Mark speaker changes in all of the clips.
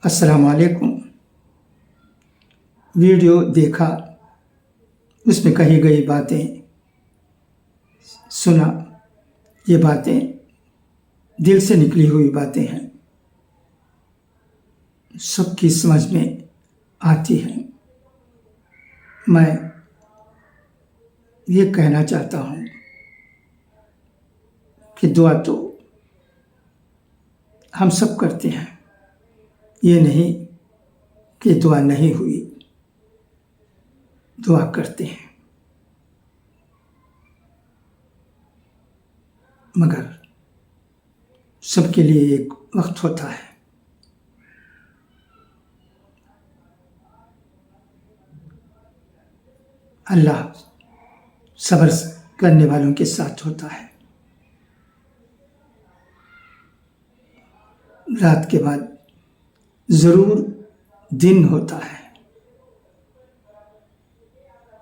Speaker 1: السلام علیکم۔ ویڈیو دیکھا، اس میں کہی گئی باتیں سنا، یہ باتیں دل سے نکلی ہوئی باتیں ہیں، سب کی سمجھ میں آتی ہیں۔ میں یہ کہنا چاہتا ہوں کہ دعا تو ہم سب کرتے ہیں، یہ نہیں کہ دعا نہیں ہوئی، دعا کرتے ہیں، مگر سب کے لیے ایک وقت ہوتا ہے۔ اللہ صبر کرنے والوں کے ساتھ ہوتا ہے۔ رات کے بعد ضرور دن ہوتا ہے،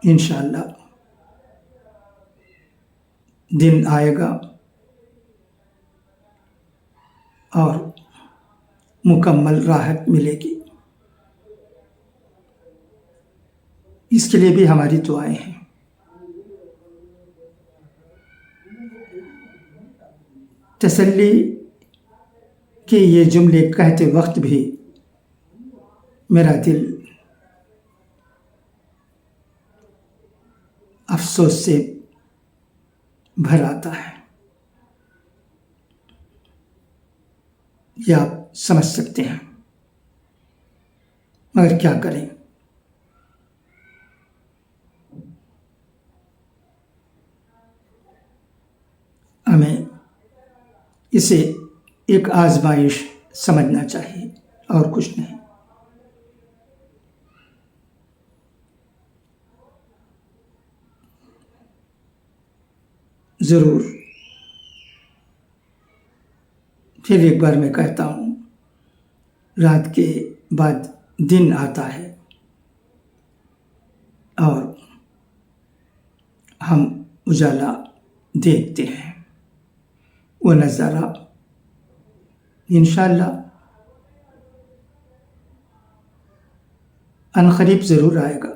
Speaker 1: انشاءاللہ دن آئے گا اور مکمل راحت ملے گی۔ اس کے لیے بھی ہماری دعائیں ہیں۔ تسلی کے یہ جملے کہتے وقت بھی میرا دل افسوس سے بھر آتا ہے، یہ آپ سمجھ سکتے ہیں، مگر کیا کریں۔ ہمیں اسے ایک آزمائش سمجھنا چاہیے اور کچھ نہیں۔ ضرور پھر ایک بار میں کہتا ہوں، رات کے بعد دن آتا ہے اور ہم اجالا دیکھتے ہیں، وہ نظارہ انشاءاللہ عنقریب ضرور آئے گا۔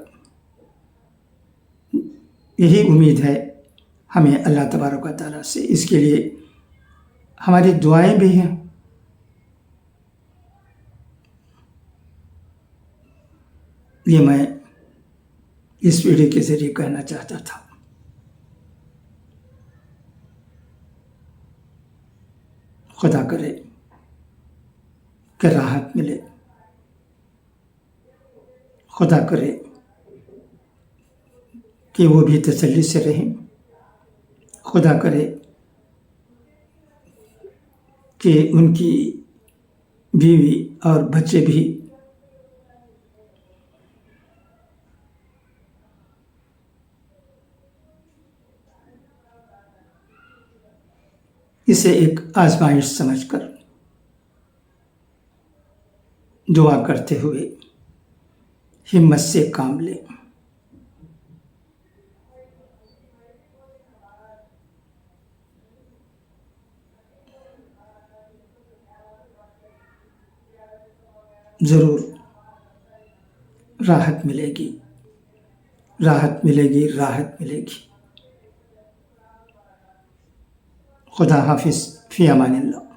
Speaker 1: یہی امید ہے ہمیں اللہ تبارک و تعالیٰ سے، اس کے لیے ہماری دعائیں بھی ہیں۔ یہ میں اس ویڈیو کے ذریعے کہنا چاہتا تھا۔ خدا کرے کہ راحت ملے، خدا کرے کہ وہ بھی تسلی سے رہیں، خدا کرے کہ ان کی بیوی اور بچے بھی اسے ایک آزمائش سمجھ کر دعا کرتے ہوئے ہمت سے کام لیں۔ ضرور راحت ملے گی، راحت ملے گی، راحت ملے گی۔ خدا حافظ، فی امان اللہ۔